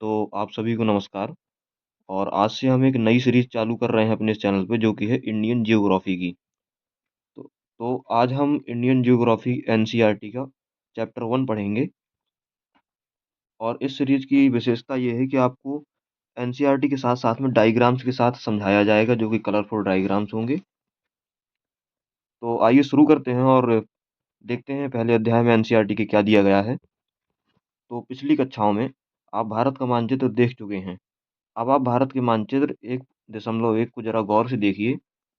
तो आप सभी को नमस्कार। और आज से हम एक नई सीरीज चालू कर रहे हैं अपने इस चैनल पे, जो कि है इंडियन जियोग्राफी की। तो तो आज हम इंडियन जियोग्राफी एनसीईआरटी का चैप्टर 1 पढ़ेंगे। और इस सीरीज की विशेषता ये है कि आपको एनसीईआरटी के साथ साथ में डायग्राम्स के साथ समझाया जाएगा, जो कि कलरफुल डायग्राम्स होंगे। तो आइए शुरू करते हैं और देखते हैं पहले अध्याय में एनसीईआरटी के क्या दिया गया है। तो पिछली कक्षाओं में आप भारत का मानचित्र देख चुके हैं। अब आप भारत के मानचित्र 1.1 को जरा गौर से देखिए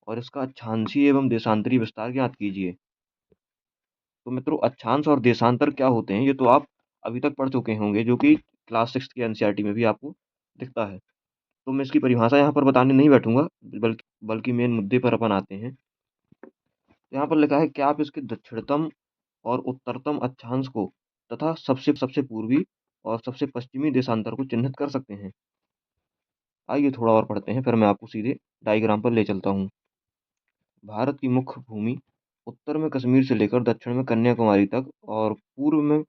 और इसका अक्षांशीय एवं देशांतरी विस्तार ज्ञात कीजिए। तो मित्रों, अक्षांश और देशांतर क्या होते हैं ये तो आप अभी तक पढ़ चुके होंगे, जो कि क्लास 6 की एनसीईआरटी में भी आपको दिखता है। तो मैं इसकी परिभाषा यहाँ पर बताने नहीं बैठूंगा, बल्कि मेन मुद्दे पर अपन आते हैं। तो यहाँ पर लिखा है कि आप इसके दक्षिणतम और उत्तरतम अक्षांश को तथा सबसे सबसे पूर्वी और सबसे पश्चिमी देशांतर को चिन्हित कर सकते हैं। आइए थोड़ा और पढ़ते हैं, फिर मैं आपको सीधे डायग्राम पर ले चलता हूँ। भारत की मुख्य भूमि उत्तर में कश्मीर से लेकर दक्षिण में कन्याकुमारी तक और पूर्व में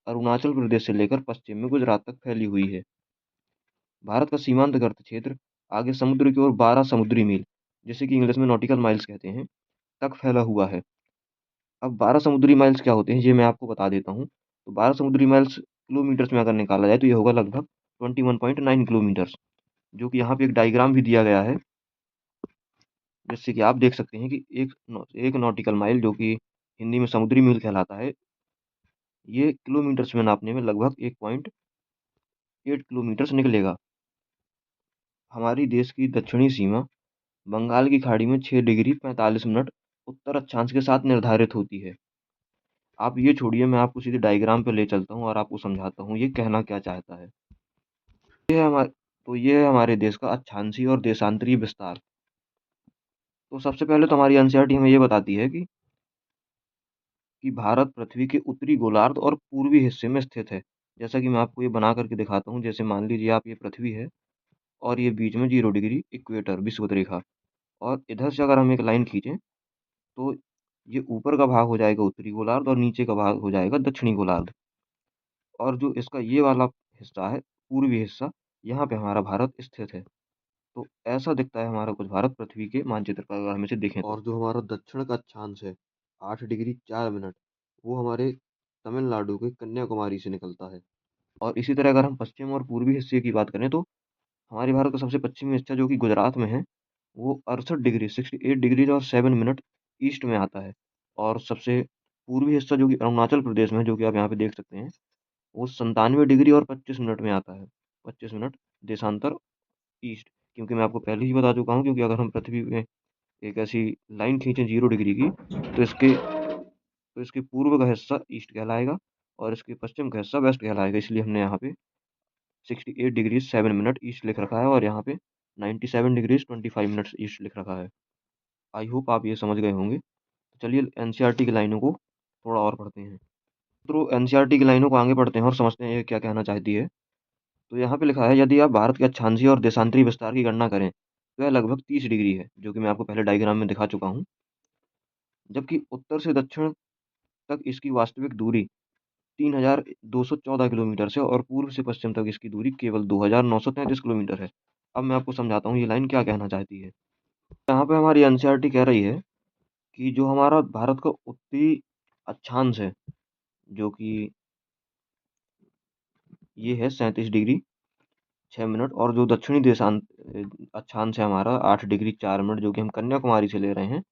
अरुणाचल प्रदेश से लेकर पश्चिम में गुजरात तक फैली हुई है। भारत का सीमांतवर्ती क्षेत्र आगे समुद्र की ओर 12 समुद्री मील, जिसे कि इंग्लिश में नॉटिकल माइल्स कहते हैं, तक फैला हुआ है। अब 12 समुद्री माइल्स क्या होते हैं ये मैं आपको बता देता हूँ। तो 12 समुद्री माइल्स किलोमीटर्स में अगर निकाला जाए तो ये होगा लगभग 21.9 किलोमीटर्स, जो कि यहाँ पे एक डायग्राम भी दिया गया है, जिससे कि आप देख सकते हैं कि एक नॉटिकल माइल, जो कि हिंदी में समुद्री मील कहलाता है, ये किलोमीटर्स में नापने में लगभग 1.8 किलोमीटर्स निकलेगा। हमारी देश की दक्षिणी सीमा बंगाल की खाड़ी में 6 डिग्री 45 मिनट उत्तर अक्षांश के साथ निर्धारित होती है। आप ये छोड़िए, मैं आपको सीधे डायग्राम पे ले चलता हूँ और आपको समझाता हूँ ये कहना क्या चाहता है। ये है हमारे तो ये है हमारे देश का अक्षांशीय और देशांतरीय विस्तार। तो सबसे पहले तो हमारी एनसीईआरटी हमें ये बताती है कि भारत पृथ्वी के उत्तरी गोलार्ध और पूर्वी हिस्से में स्थित है। जैसा कि मैं आपको ये बना करके दिखाता हूँ। जैसे मान लीजिए आप, ये पृथ्वी है और ये बीच में 0 डिग्री इक्वेटर विषुवत रेखा, और इधर से अगर हम एक लाइन खींचें तो ये ऊपर का भाग हो जाएगा उत्तरी गोलार्ध और नीचे का भाग हो जाएगा दक्षिणी गोलार्ध। और जो इसका ये वाला हिस्सा है, पूर्वी हिस्सा, यहाँ पे हमारा भारत स्थित है। तो ऐसा दिखता है हमारा कुछ भारत पृथ्वी के मानचित्र पर, अगर हम इसे देखें तो। और जो हमारा दक्षिण का अक्षांश है, 8 डिग्री 4 मिनट, वो हमारे तमिलनाडु के कन्याकुमारी से निकलता है। और इसी तरह अगर हम पश्चिम और पूर्वी हिस्से की बात करें तो हमारे भारत का सबसे पश्चिमी हिस्सा, जो कि गुजरात में है, वो 68 डिग्री 68 डिग्री और 7 मिनट ईस्ट में आता है। और सबसे पूर्वी हिस्सा, जो कि अरुणाचल प्रदेश में है, जो कि आप यहाँ पे देख सकते हैं, वो 97 डिग्री और 25 मिनट में आता है। 25 मिनट देशांतर ईस्ट। क्योंकि मैं आपको पहले ही बता चुका हूँ, क्योंकि अगर हम पृथ्वी में एक ऐसी लाइन खींचें 0 डिग्री की, तो इसके पूर्व का हिस्सा ईस्ट कहलाएगा और इसके पश्चिम का हिस्सा वेस्ट कहलाएगा। इसलिए हमने यहाँ पे 68 डिग्री 7 मिनट ईस्ट लिख रखा है और यहाँ पे 97 डिग्री 25 मिनट्स ईस्ट लिख रखा है। आई होप आप ये समझ गए होंगे। तो चलिए एनसीईआरटी की लाइनों को थोड़ा और पढ़ते हैं। तो एनसीईआरटी की लाइनों को आगे पढ़ते हैं और समझते हैं ये क्या कहना चाहती है। तो यहाँ पे लिखा है, यदि आप भारत के अक्षांशीय और देशांतरी विस्तार की गणना करें तो यह लगभग 30 डिग्री है, जो कि मैं आपको पहले डायग्राम में दिखा चुका हूँ। जबकि उत्तर से दक्षिण तक इसकी वास्तविक दूरी 3214 किलोमीटर से और पूर्व से पश्चिम तक इसकी दूरी केवल 2933 किलोमीटर है। अब मैं आपको समझाता हूँ ये लाइन क्या कहना चाहती है। यहाँ पे हमारी एनसीईआरटी कह रही है कि जो हमारा भारत का उत्तरी अक्षांश है, जो कि ये है 37 डिग्री 6 मिनट, और जो दक्षिणी देशांत अक्षांश है हमारा 8 डिग्री 4 मिनट, जो कि हम कन्याकुमारी से ले रहे हैं।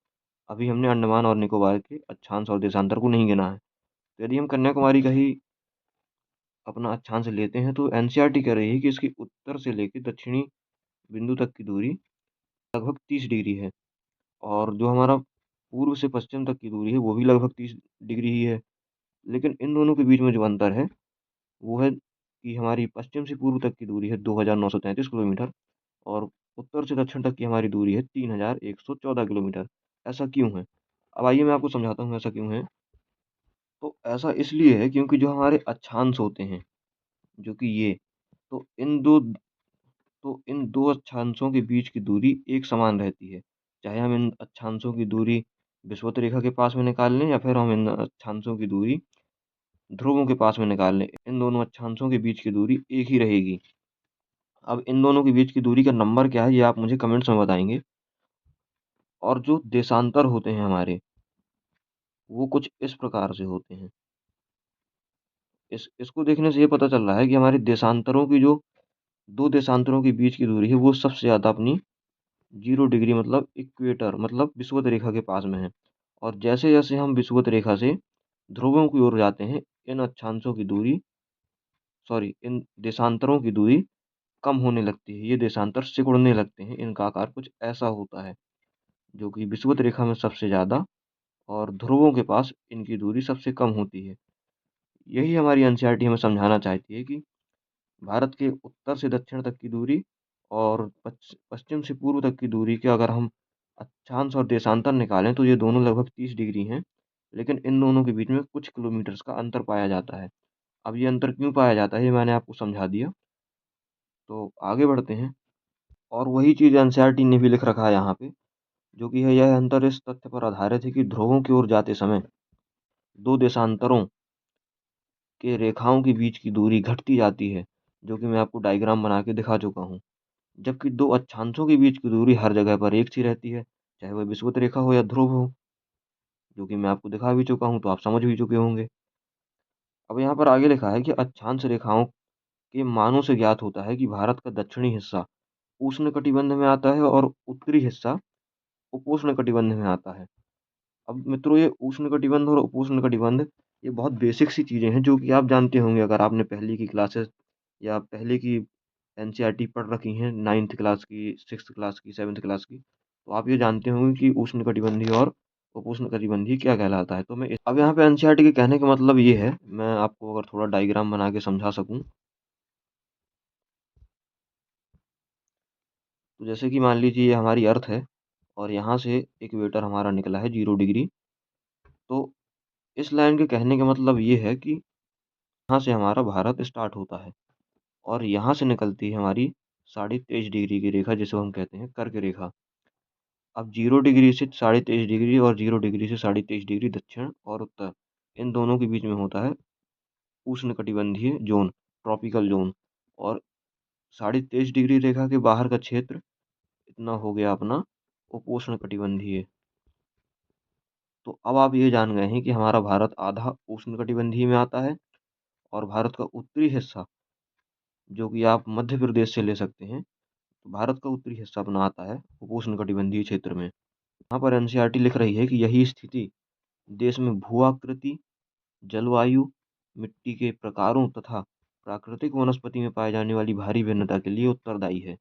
अभी हमने अंडमान और निकोबार के अक्षांश और देशांतर को नहीं गिना है। तो यदि हम कन्याकुमारी का ही अपना अक्षांश लेते हैं तो एनसीईआरटी कह रही है कि इसकी उत्तर से लेकर दक्षिणी बिंदु तक की दूरी लगभग 30 डिग्री है। और जो हमारा पूर्व से पश्चिम तक की दूरी है वो भी लगभग 30 डिग्री ही है। लेकिन इन दोनों के बीच में जो अंतर है वो है कि हमारी पश्चिम से पूर्व तक की दूरी है 2933 किलोमीटर, और उत्तर से दक्षिण तक की हमारी दूरी है 3114 किलोमीटर। ऐसा क्यों है? अब आइए मैं आपको समझाता हूँ ऐसा क्यों है। तो ऐसा इसलिए है क्योंकि जो हमारे अक्षांश होते हैं, जो कि ये, तो इन दो अक्षांशों के बीच की दूरी एक समान रहती है। चाहे हम इन अक्षांशों की दूरी विषुवत रेखा के पास में निकाल लें या फिर हम इन अक्षांशों की दूरी ध्रुवों के पास में निकाल लें, इन दोनों अक्षांशों के बीच की दूरी एक ही रहेगी। अब इन दोनों के बीच की दूरी का नंबर क्या है, ये आप मुझे कमेंट्स में बताएंगे। और जो देशांतर होते हैं हमारे, वो कुछ इस प्रकार से होते हैं। इसको देखने से ये पता चल रहा है कि हमारे देशांतरों की जो दो देशांतरों के बीच की दूरी है, वो सबसे ज़्यादा अपनी 0 डिग्री मतलब इक्वेटर मतलब विषुवत रेखा के पास में है। और जैसे जैसे हम विषुवत रेखा से ध्रुवों की ओर जाते हैं, इन अक्षांशों की दूरी, सॉरी, इन देशांतरों की दूरी कम होने लगती है। ये देशांतर सिकुड़ने लगते हैं। इनका आकार कुछ ऐसा होता है, जो कि विषुवत रेखा में सबसे ज़्यादा और ध्रुवों के पास इनकी दूरी सबसे कम होती है। यही हमारी एनसीईआरटी हमें समझाना चाहती है कि भारत के उत्तर से दक्षिण तक की दूरी और पश्चिम से पूर्व तक की दूरी के अगर हम अक्षांश और देशांतर निकालें, तो ये दोनों लगभग 30 डिग्री हैं। लेकिन इन दोनों के बीच में कुछ किलोमीटर्स का अंतर पाया जाता है। अब ये अंतर क्यों पाया जाता है, ये मैंने आपको समझा दिया। तो आगे बढ़ते हैं। और वही चीज़ एनसीईआरटी ने भी लिख रखा है यहाँ पे, जो कि है यह अंतर इस तथ्य पर आधारित है कि ध्रुवों की ओर जाते समय दो देशांतरों के रेखाओं के बीच की दूरी घटती जाती है, जो कि मैं आपको डायग्राम बना के दिखा चुका हूँ। जबकि दो अक्षांशों के बीच की दूरी हर जगह पर एक सी रहती है, चाहे वह विषुवत रेखा हो या ध्रुव हो, जो कि मैं आपको दिखा भी चुका हूँ, तो आप समझ भी चुके होंगे। अब यहाँ पर आगे लिखा है कि अक्षांश रेखाओं के मानों से ज्ञात होता है कि भारत का दक्षिणी हिस्सा उष्णकटिबंध में आता है और उत्तरी हिस्सा उपोष्णकटिबंध में आता है। अब मित्रों, ये उष्णकटिबंध और उपोष्णकटिबंध, ये बहुत बेसिक सी चीज़ें हैं, जो कि आप जानते होंगे अगर आपने पहले की क्लासेस या पहले की एनसीईआरटी पढ़ रखी हैं, 9th क्लास की, 6th क्लास की, 7th क्लास की। तो आप ये जानते होंगे कि उष्णकटिबंधीय और उपोष्णकटिबंधीय क्या कहलाता है। तो मैं अब यहाँ पे एनसीईआरटी के कहने का मतलब ये है, मैं आपको अगर थोड़ा डायग्राम बना के समझा सकूँ, तो जैसे कि मान लीजिए ये हमारी अर्थ है और यहाँ से इक्वेटर हमारा निकला है 0 डिग्री। तो इस लाइन के कहने का मतलब ये है कि यहाँ से हमारा भारत स्टार्ट होता है और यहाँ से निकलती है हमारी 23.5 डिग्री की रेखा, जिसे हम कहते हैं कर्क रेखा। अब 0 डिग्री से 23.5 डिग्री और 0 डिग्री से 23.5 डिग्री दक्षिण और उत्तर, इन दोनों के बीच में होता है उष्णकटिबंधीय जोन, ट्रॉपिकल जोन। और 23.5 डिग्री रेखा के बाहर का क्षेत्र इतना हो गया अपना उपोष्णकटिबंधीय। तो अब आप ये जान गए हैं कि हमारा भारत आधा उष्णकटिबंधीय में आता है और भारत का उत्तरी हिस्सा, जो कि आप मध्य प्रदेश से ले सकते हैं, तो भारत का उत्तरी हिस्सा अपना आता है उपोष्णकटिबंधीय क्षेत्र में। यहाँ पर एनसीईआरटी लिख रही है कि यही स्थिति देश में भू-आकृति, जलवायु, मिट्टी के प्रकारों तथा प्राकृतिक वनस्पति में पाई जाने वाली भारी भिन्नता के लिए उत्तरदायी है।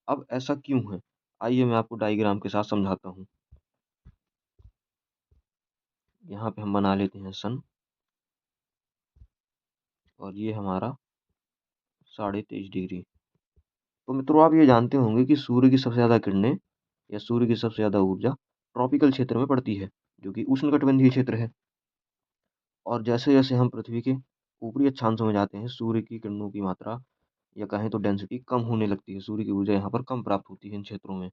अब ऐसा क्यों है? आइए मैं आपको डायग्राम के साथ समझाता हूँ। यहाँ पे हम बना लेते हैं सन, और ये हमारा 23.5 डिग्री। तो मित्रों, आप ये जानते होंगे कि सूर्य की सबसे ज़्यादा किरणें या सूर्य की सबसे ज़्यादा ऊर्जा ट्रॉपिकल क्षेत्र में पड़ती है, जो कि उष्णकटिबंधीय क्षेत्र है। और जैसे-जैसे हम पृथ्वी के ऊपरी अक्षांशों में जाते हैं, सूर्य की किरणों की मात्रा या कहें तो डेंसिटी कम होने लगती है, सूर्य की ऊर्जा यहाँ पर कम प्राप्त होती है इन क्षेत्रों में।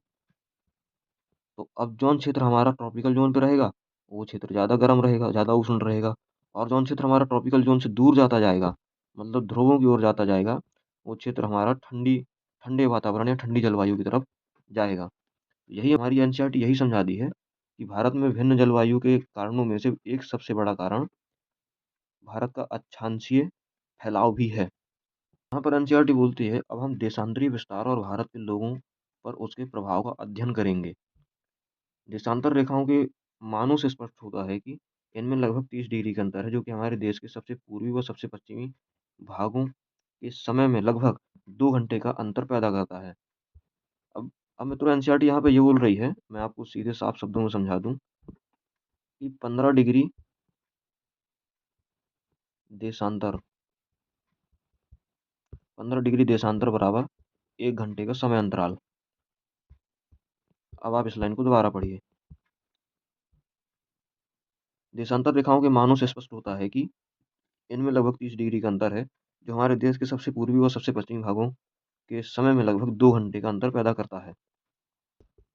तो अब जौन क्षेत्र हमारा ट्रॉपिकल ज़ोन पे रहेगा, वो क्षेत्र ज़्यादा गर्म रहेगा, ज़्यादा उष्ण रहेगा। और जौन क्षेत्र हमारा ट्रॉपिकल ज़ोन से दूर जाता जाएगा, मतलब ध्रुवों की ओर जाता जाएगा, वो क्षेत्र हमारा ठंडे वातावरण या ठंडी जलवायु की तरफ जाएगा। यही हमारी एनसीईआरटी यही समझा दी है कि भारत में भिन्न जलवायु के कारणों में से एक सबसे बड़ा कारण भारत का अक्षांशीय फैलाव भी है। यहाँ पर एनसीईआरटी बोलती है, अब हम देशांतरी विस्तार और भारत के लोगों पर उसके प्रभाव का अध्ययन करेंगे। देशांतर रेखाओं के मानों से स्पष्ट होता है कि इनमें लगभग 30 डिग्री का अंतर है, जो कि हमारे देश के सबसे पूर्वी व सबसे पश्चिमी भागों के समय में लगभग 2 घंटे का अंतर पैदा करता है। अब अब मित्रों, एनसीईआरटी यहाँ पे ये बोल रही है, मैं आपको सीधे साफ शब्दों में समझा दूं कि 15 डिग्री देशांतर 15 डिग्री देशांतर बराबर 1 घंटे का समय अंतराल। अब आप इस लाइन को दोबारा पढ़िए। देशांतर रेखाओं के मानों से स्पष्ट होता है कि इनमें लगभग 30 डिग्री का अंतर है, जो हमारे देश के सबसे पूर्वी व सबसे पश्चिमी भागों के समय में लगभग 2 घंटे का अंतर पैदा करता है।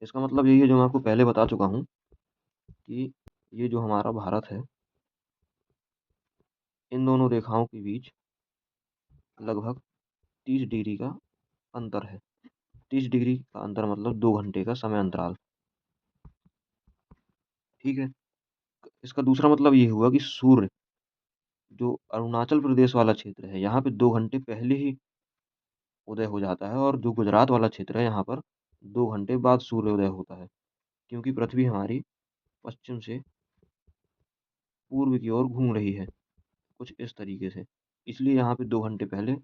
इसका मतलब यही है, जो मैं आपको पहले बता चुका हूँ, कि ये जो हमारा भारत है, इन दोनों रेखाओं के बीच लगभग 30 डिग्री का अंतर है। 30 डिग्री का अंतर मतलब 2 घंटे का समय अंतराल। ठीक है। इसका दूसरा मतलब ये हुआ कि सूर्य जो अरुणाचल प्रदेश वाला क्षेत्र है यहाँ पे 2 घंटे पहले ही उदय हो जाता है, और जो गुजरात वाला क्षेत्र है यहाँ पर 2 घंटे बाद सूर्योदय होता है, क्योंकि पृथ्वी हमारी पश्चिम से पूर्व की ओर घूम रही है कुछ इस तरीके से। इसलिए यहाँ पे 2 घंटे पहले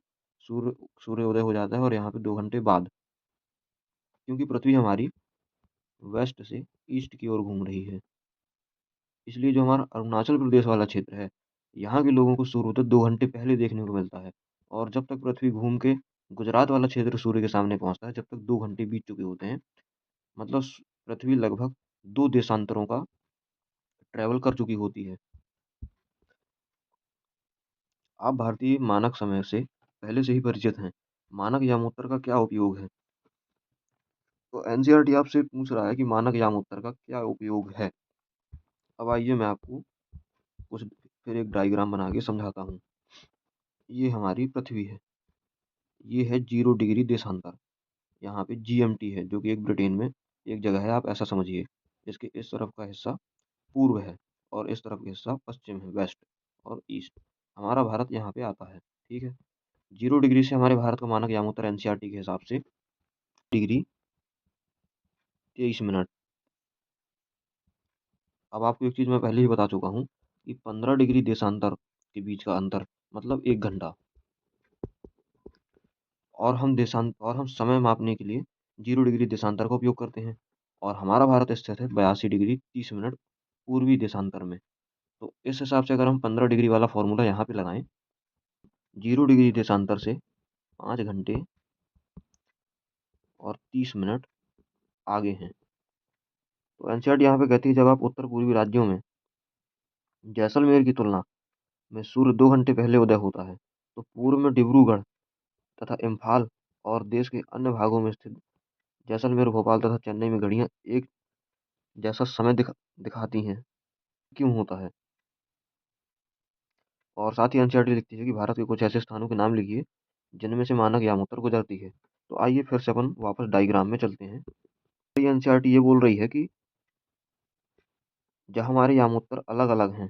सूर्य सूर्योदय हो जाता है, और यहाँ पे 2 घंटे बाद, क्योंकि पृथ्वी हमारी वेस्ट से ईस्ट की ओर घूम रही है। इसलिए जो हमारा अरुणाचल प्रदेश वाला क्षेत्र है यहाँ के लोगों को सूर्योदय 2 घंटे पहले देखने को मिलता है। और जब तक पृथ्वी घूम के गुजरात वाला क्षेत्र सूर्य के सामने पहुंचता है, जब तक 2 घंटे बीत चुके होते हैं, मतलब पृथ्वी लगभग 2 देशांतरों का ट्रैवल कर चुकी होती है। आप भारतीय मानक समय से पहले से ही परिचित हैं। मानक यामोत्तर का क्या उपयोग है? तो एनसीईआरटी आपसे पूछ रहा है कि मानक यामोत्तर का क्या उपयोग है। अब आइए मैं आपको कुछ फिर एक डायग्राम बना के समझाता हूँ। ये हमारी पृथ्वी है, ये है 0 डिग्री देशांतर। यहाँ पे जीएमटी है जो कि एक ब्रिटेन में एक जगह है, आप ऐसा समझिए। इसके इस तरफ का हिस्सा पूर्व है और इस तरफ का हिस्सा पश्चिम है, वेस्ट और ईस्ट। हमारा भारत यहाँ पे आता है। ठीक है। 0 डिग्री से हमारे भारत का मानक यामोत्तर एनसीईआरटी के हिसाब से डिग्री 23 मिनट। अब आपको एक चीज़ मैं पहले ही बता चुका हूँ कि 15 डिग्री देशांतर के बीच का अंतर मतलब 1 घंटा। और हम समय मापने के लिए 0 डिग्री देशांतर का उपयोग करते हैं। और हमारा भारत स्थित है 82 डिग्री 30 मिनट पूर्वी देशांतर में। तो इस हिसाब से अगर हम 15 डिग्री वाला फॉर्मूला यहाँ पे लगाएं, 0 डिग्री देशांतर से 5 घंटे और 30 मिनट आगे हैं। तो एनसीईआरटी यहाँ पे कहती है जब आप उत्तर पूर्वी राज्यों में जैसलमेर की तुलना में सूर्य 2 घंटे पहले उदय होता है, तो पूर्व में डिब्रूगढ़ तथा इम्फाल और देश के अन्य भागों में स्थित जैसलमेर, भोपाल तथा चेन्नई में घड़ियां एक जैसा समय दिखाती हैं। क्यों होता है? और साथ ही एनसीईआरटी लिखती है कि भारत के कुछ ऐसे स्थानों के नाम लिखिए जिनमें से मानक यामोत्तर गुजरती है। तो आइए फिर से अपन वापस डायग्राम में चलते हैं। तो एनसीईआरटी ये बोल रही है कि जब हमारे यामोत्तर अलग अलग हैं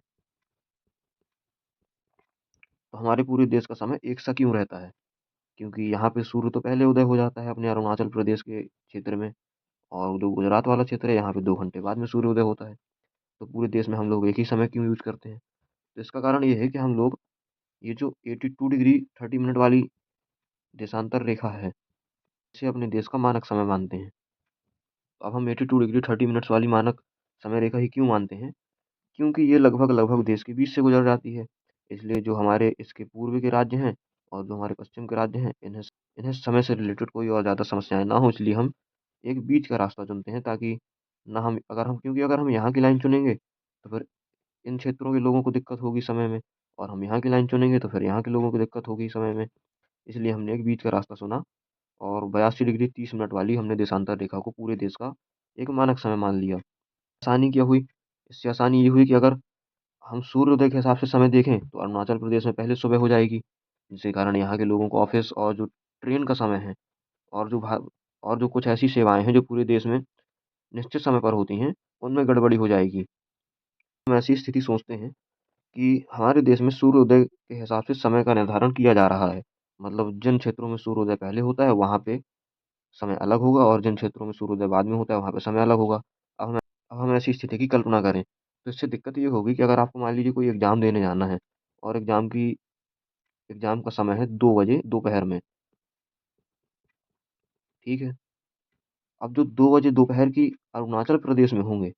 तो हमारे पूरे देश का समय एक सा क्यों रहता है? क्योंकि यहाँ पे सूर्य तो पहले उदय हो जाता है अपने अरुणाचल प्रदेश के क्षेत्र में, और जो गुजरात वाला क्षेत्र है यहाँ पे 2 घंटे बाद में सूर्योदय होता है। तो पूरे देश में हम लोग एक ही समय क्यों यूज करते हैं? तो इसका कारण ये है कि हम लोग ये जो 82 डिग्री 30 मिनट वाली देशांतर रेखा है इसे अपने देश का मानक समय मानते हैं। तो अब हम 82 डिग्री 30 मिनट्स वाली मानक समय रेखा ही क्यों मानते हैं? क्योंकि ये लगभग लगभग देश के बीच से गुजर जाती है। इसलिए जो हमारे इसके पूर्व के राज्य हैं और जो हमारे पश्चिम के राज्य हैं, इन्हें इन्हें समय से रिलेटेड कोई और ज़्यादा समस्याएं ना हो, इसलिए हम एक बीच का रास्ता चुनते हैं, ताकि ना हम अगर हम क्योंकि अगर हम यहाँ की लाइन चुनेंगे तो फिर इन क्षेत्रों के लोगों को दिक्कत होगी समय में, और हम यहाँ की लाइन चुनेंगे तो फिर यहाँ के लोगों को दिक्कत होगी समय में। इसलिए हमने एक बीच का रास्ता चुना, और 82 डिग्री 30 मिनट वाली हमने देशांतर रेखा को पूरे देश का एक मानक समय मान लिया। आसानी क्या हुई? इससे आसानी ये हुई कि अगर हम सूर्योदय के हिसाब से समय देखें तो अरुणाचल प्रदेश में पहले सुबह हो जाएगी, जिसके कारण यहाँ के लोगों को ऑफिस और जो ट्रेन का समय है और और जो कुछ ऐसी सेवाएं हैं जो पूरे देश में निश्चित समय पर होती हैं, उनमें गड़बड़ी हो जाएगी। हम ऐसी स्थिति सोचते हैं कि हमारे देश में सूर्योदय के हिसाब से समय का निर्धारण किया जा रहा है। मतलब जिन क्षेत्रों में सूर्योदय पहले होता है वहाँ पे समय अलग होगा, और जिन क्षेत्रों में सूर्योदय बाद में होता है वहाँ पे समय अलग होगा। अब हम ऐसी स्थिति की कल्पना करें तो इससे दिक्कत ये होगी कि अगर आपको मान लीजिए कोई एग्जाम देने जाना है, और एग्जाम का समय है 2 बजे दोपहर में। ठीक है। अब जो 2 बजे दोपहर की अरुणाचल प्रदेश में होंगे,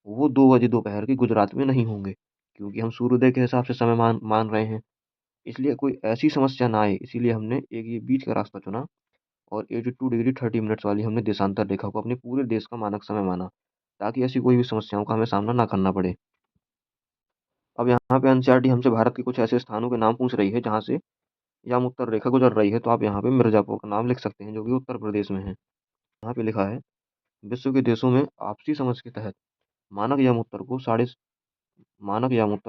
वो 2 बजे दोपहर की गुजरात में नहीं होंगे, क्योंकि हम सूर्योदय के हिसाब से समय मान मान रहे हैं। इसलिए कोई ऐसी समस्या ना आए, इसीलिए हमने एक ये बीच का रास्ता चुना, और 82 डिग्री 30 मिनट्स वाली हमने देशांतर रेखा को अपने पूरे देश का मानक समय माना, ताकि ऐसी कोई भी समस्याओं का हमें सामना ना करना पड़े। अब यहाँ पे एनसीईआरटी हमसे भारत के कुछ ऐसे स्थानों के नाम पूछ रही है जहाँ से याम उत्तर रेखा गुजर रही है। तो आप यहाँ पे मिर्जापुर का नाम लिख सकते हैं, जो कि उत्तर प्रदेश में है। यहाँ पे लिखा है, विश्व के देशों में आपसी समझ के तहत मानक याम उत्तर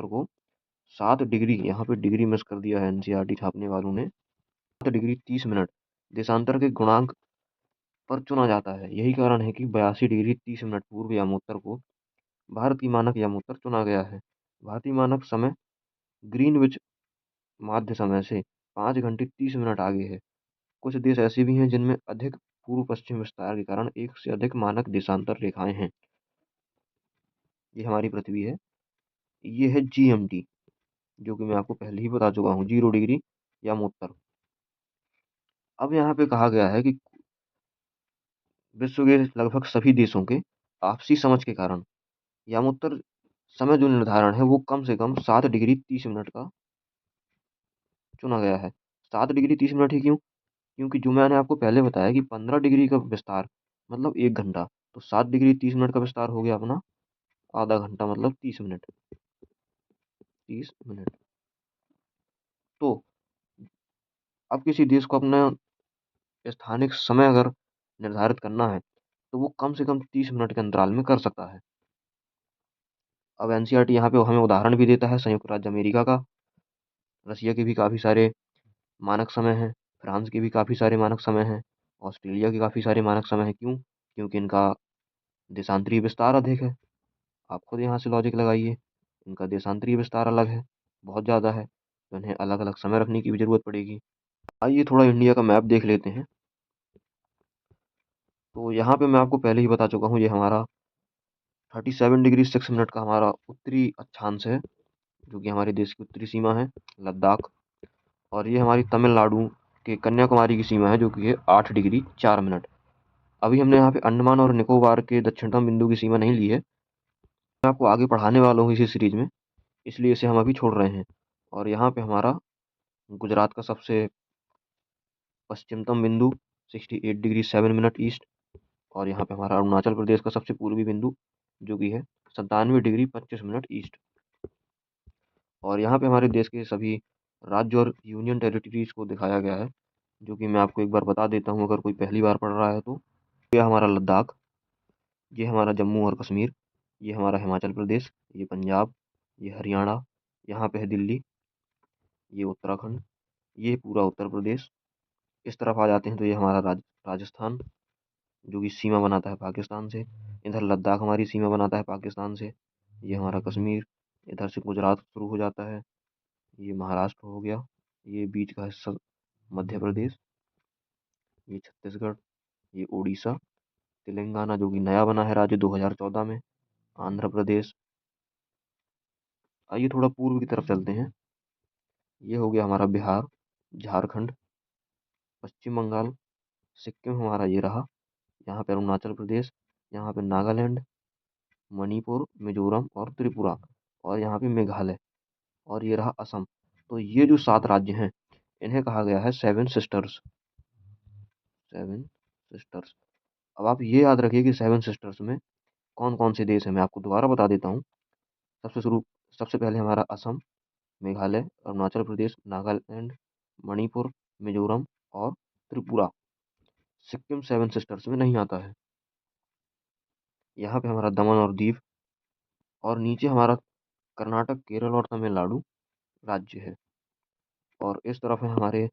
को 7 डिग्री, यहाँ पे डिग्री मिस कर दिया है एनसीईआरटी छापने वालों ने, 7 डिग्री 30 मिनट देशांतर के गुणांक पर चुना जाता है। यही कारण है कि 82 डिग्री 30 मिनट पूर्व यामोत्तर को भारत की मानक यामोत्तर चुना गया है। भारतीय मानक समय ग्रीनविच माध्य समय से 5 घंटे 30 मिनट आगे है। कुछ देश ऐसे भी हैं जिनमें अधिक पूर्व पश्चिम विस्तार के कारण एक से अधिक मानक देशांतर रेखाएं हैं। ये हमारी पृथ्वी है। ये है जीएमटी, जो कि मैं आपको पहले ही बता चुका हूँ, 0 डिग्री यामोत्तर। अब यहाँ पे कहा गया है कि विश्व के लगभग सभी देशों के आपसी समझ के कारण यामोत्तर समय जो निर्धारण है वो कम से कम 7 डिग्री 30 मिनट का चुना गया है। 7 डिग्री 30 मिनट ही क्यों? क्योंकि जो मैंने आपको पहले बताया कि 15 डिग्री का विस्तार मतलब 1 घंटा, तो 7 डिग्री 30 मिनट का विस्तार हो गया अपना आधा घंटा मतलब 30 मिनट। 30 मिनट। तो अब किसी देश को अपना स्थानिक समय अगर निर्धारित करना है तो वो कम से कम 30 मिनट के अंतराल में कर सकता है। अब एनसीईआरटी यहाँ पे हमें उदाहरण भी देता है संयुक्त राज्य अमेरिका का, रसिया के भी काफ़ी सारे मानक समय हैं, फ्रांस के भी काफ़ी सारे मानक समय हैं, ऑस्ट्रेलिया के काफ़ी सारे मानक समय हैं। क्यों? क्योंकि इनका देशांतरीय विस्तार अधिक है। आप खुद यहाँ से लॉजिक लगाइए, इनका देशांतरीय विस्तार अलग है, बहुत ज़्यादा है, तो इन्हें अलग अलग समय रखने की भी ज़रूरत पड़ेगी। आइए थोड़ा इंडिया का मैप देख लेते हैं। तो यहाँ पे मैं आपको पहले ही बता चुका हूँ, ये हमारा 37 डिग्री 6 मिनट का हमारा उत्तरी अक्षांश है, जो कि हमारे देश की उत्तरी सीमा है, लद्दाख। और ये हमारी तमिलनाडु के कन्याकुमारी की सीमा है, जो कि है 8 डिग्री 4 मिनट। अभी हमने यहाँ पे अंडमान और निकोबार के दक्षिणतम बिंदु की सीमा नहीं ली है, मैं आपको आगे पढ़ाने वाला हूँ इसी सीरीज में, इसलिए इसे हम अभी छोड़ रहे हैं। और यहाँ पे हमारा गुजरात का सबसे पश्चिमतम बिंदु 68 डिग्री 7 मिनट ईस्ट, और यहाँ पे हमारा अरुणाचल प्रदेश का सबसे पूर्वी बिंदु जो कि है 97 डिग्री 25 मिनट ईस्ट। और यहाँ पे हमारे देश के सभी राज्य और यूनियन टेरिटरीज को दिखाया गया है, जो कि मैं आपको एक बार बता देता हूँ अगर कोई पहली बार पढ़ रहा है तो। ये हमारा लद्दाख, ये हमारा जम्मू और कश्मीर, ये हमारा हिमाचल प्रदेश, ये पंजाब, ये हरियाणा, यहाँ पे है दिल्ली, ये उत्तराखंड, ये पूरा उत्तर प्रदेश। इस तरफ आ जाते हैं तो ये हमारा राजस्थान, जो कि सीमा बनाता है पाकिस्तान से। इधर लद्दाख हमारी सीमा बनाता है पाकिस्तान से। ये हमारा कश्मीर, इधर से गुजरात शुरू हो जाता है, ये महाराष्ट्र हो गया, ये बीच का हिस्सा मध्य प्रदेश, ये छत्तीसगढ़, ये उड़ीसा, तेलंगाना जो कि नया बना है राज्य 2014 में, आंध्र प्रदेश। आइए थोड़ा पूर्व की तरफ चलते हैं। ये हो गया हमारा बिहार, झारखंड, पश्चिम बंगाल, सिक्किम हमारा ये रहा, यहाँ पे अरुणाचल प्रदेश, यहाँ पे नागालैंड, मणिपुर, मिजोरम और त्रिपुरा, और यहाँ पे मेघालय, और ये रहा असम। तो ये जो 7 राज्य हैं इन्हें कहा गया है सेवन सिस्टर्स। Seven sisters. अब आप ये याद रखिए कि सेवन सिस्टर्स में कौन कौन से देश हैं, मैं आपको दोबारा बता देता हूँ। सबसे शुरू सबसे पहले हमारा असम, मेघालय, अरुणाचल प्रदेश, नागालैंड, मणिपुर, मिजोरम और त्रिपुरा। सिक्किम सेवन सिस्टर्स में नहीं आता है। यहाँ पे हमारा दमन और दीव, और नीचे हमारा कर्नाटक, केरल और तमिलनाडु राज्य है। और इस तरफ है हमारे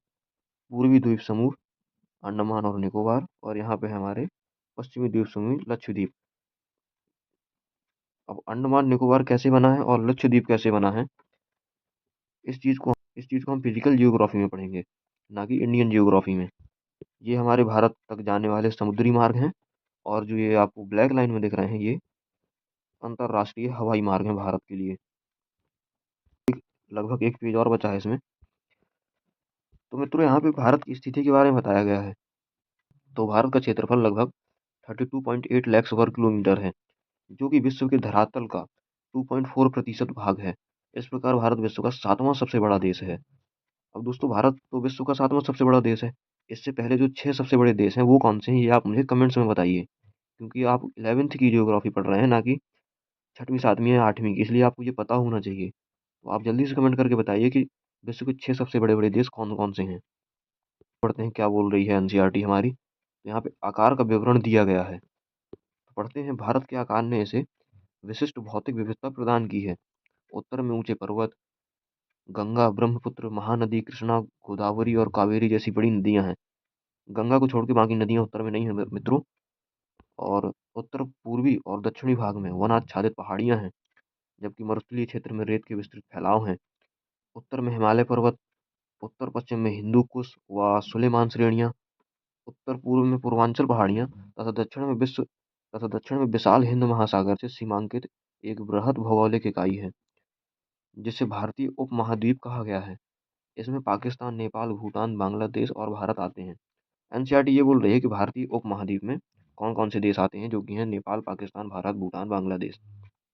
पूर्वी द्वीप समूह, अंडमान और निकोबार, और यहाँ पे हमारे पश्चिमी द्वीप समूह लक्षद्वीप। अब अंडमान निकोबार कैसे बना है और लक्षद्वीप कैसे बना है, इस चीज़ को हम फिजिकल जियोग्राफी में पढ़ेंगे, ना कि इंडियन जियोग्राफी में। ये हमारे भारत तक जाने वाले समुद्री मार्ग हैं, और जो ये आपको ब्लैक लाइन में दिख रहे हैं ये अंतर्राष्ट्रीय हवाई मार्ग हैं भारत के लिए। लगभग एक पेज और बचा है इसमें। तो मित्रों यहाँ पे भारत की स्थिति के बारे में बताया गया है। तो भारत का क्षेत्रफल लगभग 32.8 लाख वर्ग किलोमीटर है, जो कि विश्व के धरातल का 2.4% भाग है। इस प्रकार भारत विश्व का 7वां सबसे बड़ा देश है। अब दोस्तों भारत तो विश्व का 7वां सबसे बड़ा देश है। इससे पहले जो 6 सबसे बड़े देश हैं वो कौन से हैं ये आप मुझे कमेंट्स में बताइए, क्योंकि आप 11वीं की जियोग्राफी पढ़ रहे हैं, ना कि 6वीं 7वीं या 8वीं की, इसलिए आपको ये पता होना चाहिए। तो आप जल्दी से कमेंट करके बताइए कि विश्व के 6 सबसे बड़े बड़े देश कौन कौन से हैं। पढ़ते हैं क्या बोल रही है एनसीईआरटी हमारी। तो यहाँ पे आकार का विवरण दिया गया है। तो पढ़ते हैं, भारत के आकार ने इसे विशिष्ट भौतिक विविधता प्रदान की है। उत्तर में ऊंचे पर्वत, गंगा, ब्रह्मपुत्र, महानदी, कृष्णा, गोदावरी और कावेरी जैसी बड़ी नदियां हैं। गंगा को छोड़ के बाकी नदियां उत्तर में नहीं है मित्रों। और उत्तर पूर्वी और दक्षिणी भाग में वन आच्छादित पहाड़ियां हैं, जबकि मरुस्थलीय क्षेत्र में रेत के विस्तृत फैलाव हैं। उत्तर में हिमालय पर्वत, उत्तर पश्चिम में हिंदू कुश व सुलेमान श्रेणियां, उत्तर पूर्व में पूर्वांचल पहाड़ियां तथा दक्षिण में विशाल हिंद महासागर से सीमांकित एक बृहद भौगोलिक इकाई है, जिसे भारतीय उपमहाद्वीप कहा गया है। इसमें पाकिस्तान, नेपाल, भूटान, बांग्लादेश और भारत आते हैं। एनसीईआरटी ये बोल रही है कि भारतीय उपमहाद्वीप में कौन कौन से देश आते हैं, जो कि हैं नेपाल, पाकिस्तान, भारत, भूटान, बांग्लादेश।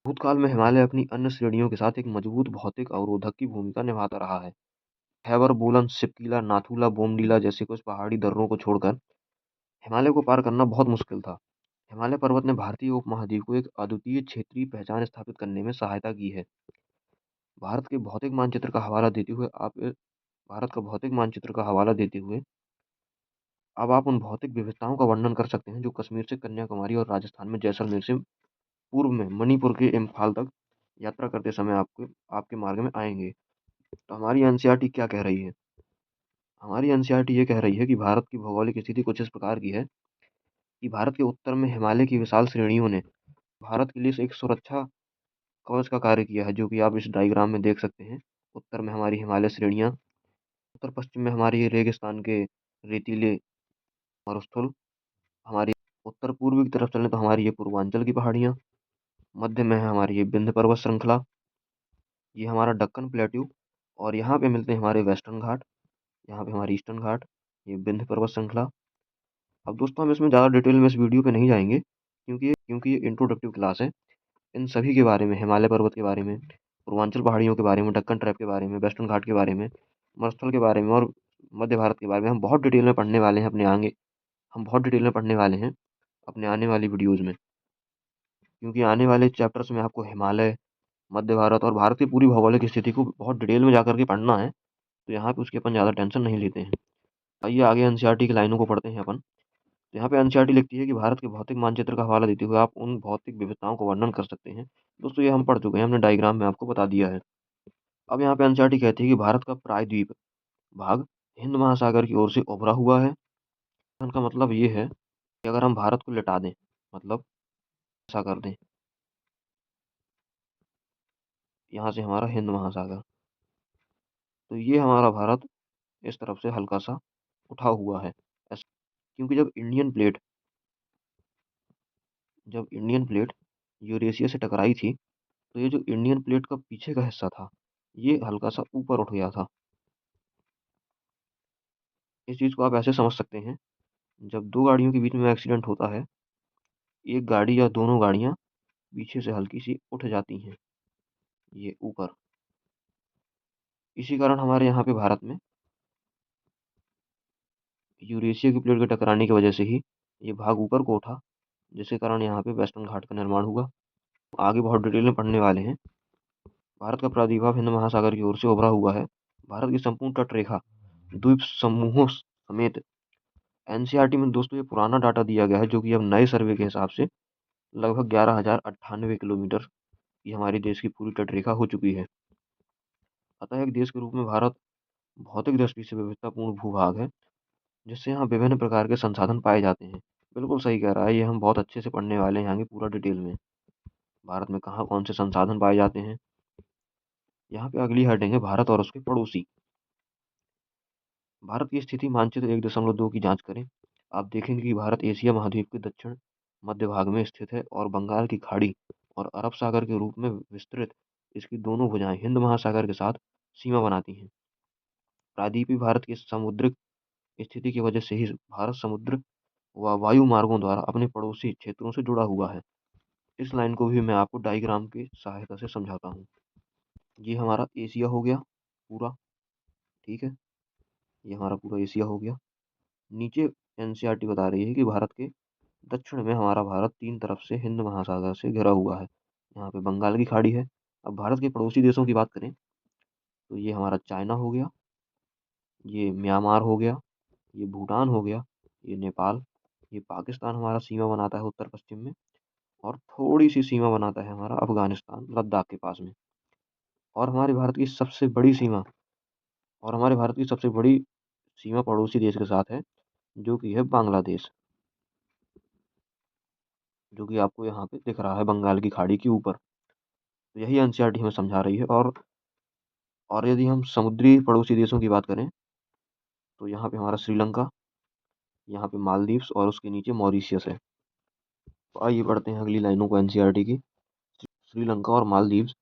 भूतकाल में हिमालय अपनी अन्य श्रेणियों के साथ एक मजबूत भौतिक अवरोधक की भूमिका निभाता रहा है। खैबर, बोलन, सिपकीला, नाथूला, बोमडीला जैसे कुछ पहाड़ी दर्रों को छोड़कर हिमालय को पार करना बहुत मुश्किल था। हिमालय पर्वत ने भारतीय उपमहाद्वीप को एक अद्वितीय क्षेत्रीय पहचान स्थापित करने में सहायता की है। भारत के भौतिक मानचित्र का हवाला देते हुए आप भारत का भौतिक मानचित्र का हवाला देते हुए अब आप उन भौतिक विविधताओं का वर्णन कर सकते हैं जो कश्मीर से कन्याकुमारी और राजस्थान में जैसलमेर से पूर्व में मणिपुर के इम्फाल तक यात्रा करते समय आपको आपके मार्ग में आएंगे। तो हमारी एनसीईआरटी क्या कह रही है? हमारी एनसीईआरटी ये कह रही है कि भारत की भौगोलिक स्थिति कुछ इस प्रकार की है कि भारत के उत्तर में हिमालय की विशाल श्रेणियों ने भारत के लिए एक सुरक्षा कवच का कार्य किया है, जो कि आप इस डायग्राम में देख सकते हैं। उत्तर में हमारी हिमालय श्रेणियाँ, उत्तर पश्चिम में हमारी ये रेगिस्तान के रेतीले मरुस्थल, हमारी उत्तर पूर्व की तरफ चलें तो हमारी ये पूर्वांचल की पहाड़ियाँ, मध्य में है हमारी ये विंध्य पर्वत श्रृंखला, ये हमारा दक्कन प्लेट्यू, और यहाँ पे मिलते हैं हमारे वेस्टर्न घाट, यहाँ पे हमारी ईस्टर्न घाट, ये विंध्य पर्वत श्रृंखला। अब दोस्तों हम इसमें ज़्यादा डिटेल में इस वीडियो पे नहीं जाएंगे, क्योंकि ये इंट्रोडक्टिव क्लास है। इन सभी के बारे में, हिमालय पर्वत के बारे में, पूर्वांचल पहाड़ियों के बारे में, दक्कन ट्रैप के बारे में, वेस्टर्न घाट के बारे में, मरुस्थल के बारे में और मध्य भारत के बारे में हम बहुत डिटेल में पढ़ने वाले हैं हम बहुत डिटेल में पढ़ने वाले हैं अपने आने वाली वीडियोज़ में। क्योंकि आने वाले चैप्टर्स में आपको हिमालय, मध्य भारत और भारत की पूरी भौगोलिक स्थिति को बहुत डिटेल में जाकर के पढ़ना है, तो यहाँ पे उसकी अपन ज़्यादा टेंशन नहीं लेते हैं। आइए आगे एनसीईआरटी की लाइनों को पढ़ते हैं अपन। तो यहाँ पे एनसीईआरटी लिखती है कि भारत के भौतिक मानचित्र का हवाला देते हुए आप उन भौतिक विविधताओं को वर्णन कर सकते हैं। दोस्तों ये हम पढ़ चुके हैं, हमने डायग्राम में आपको बता दिया है। अब यहाँ पे एनसीईआरटी कहती है कि भारत का प्रायद्वीप भाग हिंद महासागर की ओर से उभरा हुआ है। इनका मतलब ये है कि अगर हम भारत को लिटा दें, मतलब ऐसा कर दें, यहाँ से हमारा हिंद महासागर, तो ये हमारा भारत इस तरफ से हल्का सा उठा हुआ है ऐसा। क्योंकि जब इंडियन प्लेट यूरेशिया से टकराई थी, तो ये जो इंडियन प्लेट का पीछे का हिस्सा था, ये हल्का सा ऊपर उठ गया था। इस चीज़ को आप ऐसे समझ सकते हैं, जब दो गाड़ियों के बीच में एक्सीडेंट होता है, एक गाड़ी या दोनों गाड़ियाँ पीछे से हल्की सी उठ जाती हैं, ये ऊपर। इसी कारण हमारे यहाँ पे भारत में यूरेशिया की प्लेट के टकराने की वजह से ही ये भाग ऊपर को उठा, जिसके कारण यहाँ पे वेस्टर्न घाट का निर्माण हुआ। आगे बहुत डिटेल में पढ़ने वाले हैं। भारत का प्रादुर्भाव हिंद महासागर की ओर से उभरा हुआ है। भारत की संपूर्ण तट रेखा द्वीप समूहों समेत, एनसीईआरटी में दोस्तों ये पुराना डाटा दिया गया है, जो कि अब नए सर्वे के हिसाब से लगभग 11,098 किलोमीटर की हमारे देश की पूरी तट रेखा हो चुकी है। अतः एक देश के रूप में भारत भौतिक दृष्टि से विविधतापूर्ण भूभाग है, जिससे यहाँ विभिन्न प्रकार के संसाधन पाए जाते हैं। बिल्कुल सही कह रहा है, ये हम बहुत अच्छे से पढ़ने वाले हैं आगे पूरा डिटेल में। भारत में कहाँ कौन से संसाधन पाए जाते हैं। यहाँ पे अगली हेडिंग है भारत और उसके पड़ोसी। भारत की स्थिति मानचित्र 1.2 की जांच करें। आप देखेंगे कि भारत एशिया महाद्वीप के दक्षिण मध्य भाग में स्थित है और बंगाल की खाड़ी और अरब सागर के रूप में विस्तृत इसकी दोनों भुजाएं हिंद महासागर के साथ सीमा बनाती हैं। प्रायद्वीपीय भारत की समुद्रिक स्थिति की वजह से ही भारत समुद्र व वायु मार्गों द्वारा अपने पड़ोसी क्षेत्रों से जुड़ा हुआ है। इस लाइन को भी मैं आपको डायग्राम की सहायता से समझाता हूँ। ये हमारा एशिया हो गया पूरा, ठीक है, ये हमारा पूरा एशिया हो गया। नीचे एनसीईआरटी बता रही है कि भारत के दक्षिण में हमारा भारत तीन तरफ से हिंद महासागर से घिरा हुआ है। यहाँ पे बंगाल की खाड़ी है। अब भारत के पड़ोसी देशों की बात करें तो ये हमारा चाइना हो गया, ये म्यांमार हो गया, ये भूटान हो गया, ये नेपाल, ये पाकिस्तान हमारा सीमा बनाता है उत्तर पश्चिम में, और थोड़ी सी सीमा बनाता है हमारा अफगानिस्तान लद्दाख के पास में। और हमारे भारत की सबसे बड़ी सीमा और हमारे भारत की सबसे बड़ी सीमा पड़ोसी देश के साथ है, जो कि है बांग्लादेश, जो कि आपको यहाँ पे दिख रहा है बंगाल की खाड़ी के ऊपर। तो यही एनसीईआरटी हमें समझा रही है। और यदि हम समुद्री पड़ोसी देशों की बात करें, तो यहाँ पे हमारा श्रीलंका, यहाँ पे मालदीव्स और उसके नीचे मॉरिशियस है। तो आइए बढ़ते हैं अगली लाइनों को एनसीईआरटी की। श्रीलंका और मालदीव्स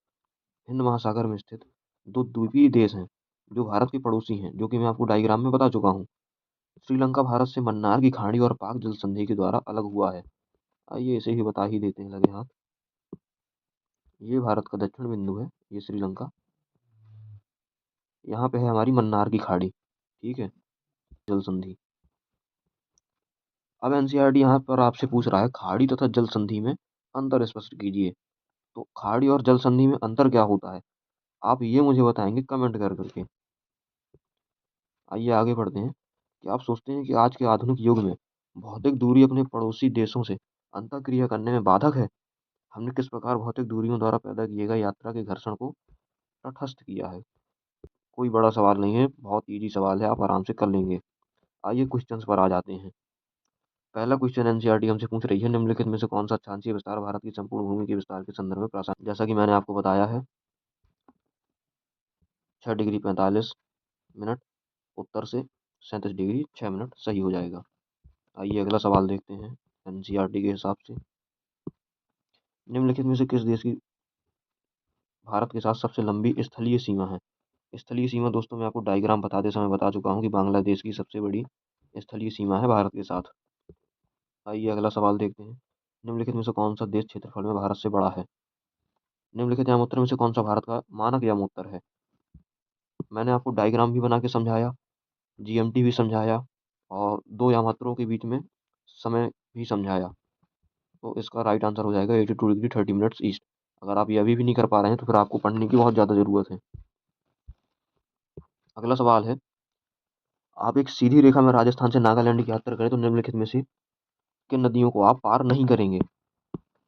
हिंद महासागर में स्थित दो द्वीपीय देश हैं, जो भारत के पड़ोसी हैं, जो कि मैं आपको डायग्राम में बता चुका हूँ। श्रीलंका भारत से मन्नार की खाड़ी और पाक जल संधि के द्वारा अलग हुआ है। आइए इसे ही बता ही देते हैं लगे हाथ। ये भारत का दक्षिण बिंदु है, ये श्रीलंका। यहाँ पे है हमारी मन्नार की खाड़ी, ठीक है, जल संधि। अब एनसीईआरटी यहाँ पर आपसे पूछ रहा है खाड़ी तथा जल संधि में अंतर स्पष्ट कीजिए। तो खाड़ी और जल संधि में अंतर क्या होता है, आप ये मुझे बताएंगे कमेंट कर करके। आइए आगे बढ़ते हैं। क्या आप सोचते हैं कि आज के आधुनिक युग में भौतिक दूरी अपने पड़ोसी देशों से अंतःक्रिया करने में बाधक है? हमने किस प्रकार भौतिक दूरियों द्वारा पैदा किए गए यात्रा के घर्षण को तटस्थ किया है? कोई बड़ा सवाल नहीं है, बहुत इजी सवाल है, आप आराम से कर लेंगे। आइए क्वेश्चंस पर आ जाते हैं। पहला क्वेश्चन एनसीईआरटी हमसे पूछ रही है, निम्नलिखित में से कौन सा अक्षांशीय विस्तार भारत की संपूर्ण भूमि के विस्तार के संदर्भ में प्रासंगिक? जैसा कि मैंने आपको बताया है, 6 डिग्री 45 मिनट उत्तर से, 37 डिग्री 6 मिनट सही हो जाएगा। आइए अगला सवाल देखते हैं एनसीईआरटी के हिसाब से। निम्नलिखित में से किस देश की भारत के साथ सबसे लंबी स्थलीय सीमा है? स्थलीय सीमा दोस्तों मैं आपको डायग्राम बताते समय बता चुका हूँ कि बांग्लादेश की सबसे बड़ी स्थलीय सीमा है भारत के साथ। आइए अगला सवाल देखते हैं। निम्नलिखित में से कौन सा देश क्षेत्रफल में भारत से बड़ा है? निम्नलिखित यामोत्तर में से कौन सा भारत का मानक यामोत्तर है? मैंने आपको डायग्राम भी बना के समझाया, जीएमटी भी समझाया और दो यामात्रों के बीच में समय भी समझाया। तो इसका राइट आंसर हो जाएगा 82 डिग्री 30 मिनट्स ईस्ट। अगर आप ये अभी भी नहीं कर पा रहे हैं तो फिर आपको पढ़ने की बहुत ज़्यादा ज़रूरत है। अगला सवाल है, आप एक सीधी रेखा में राजस्थान से नागालैंड की यात्रा करें तो निम्नलिखित में से किन नदियों को आप पार नहीं करेंगे?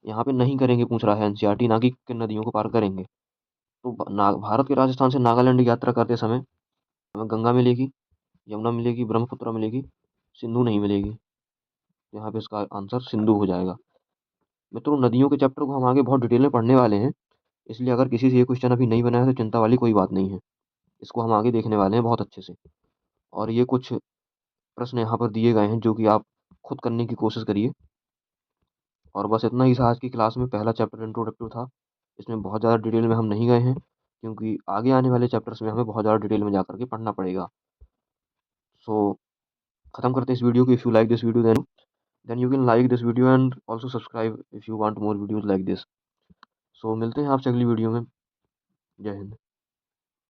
यहाँ पे नहीं करेंगे पूछ रहा है एनसीईआरटी, ना कि किन नदियों को पार करेंगे। तो भारत के राजस्थान से नागालैंड की यात्रा करते समय हमें गंगा मिलेगी, यमुना मिलेगी, ब्रह्मपुत्र मिलेगी, सिंधु नहीं मिलेगी। यहाँ पे इसका आंसर सिंधु हो जाएगा। मित्रों नदियों के चैप्टर को हम आगे बहुत डिटेल में पढ़ने वाले हैं, इसलिए अगर किसी से ये क्वेश्चन अभी नहीं बना है तो चिंता वाली कोई बात नहीं है। इसको हम आगे देखने वाले हैं बहुत अच्छे से। और ये कुछ प्रश्न यहाँ पर दिए गए हैं जो कि आप खुद करने की कोशिश करिए। और बस इतना ही था आज की क्लास में। पहला चैप्टर इंट्रोडक्टिव था, इसमें बहुत ज़्यादा डिटेल में हम नहीं गए हैं, क्योंकि आगे आने वाले चैप्टर्स में हमें बहुत ज़्यादा डिटेल में जा करके पढ़ना पड़ेगा। सो ख़त्म करते हैं इस वीडियो को। If you like this video then you can like this video and also subscribe if you want more videos like this. So मिलते हैं आपसे अगली वीडियो में। जय हिंद।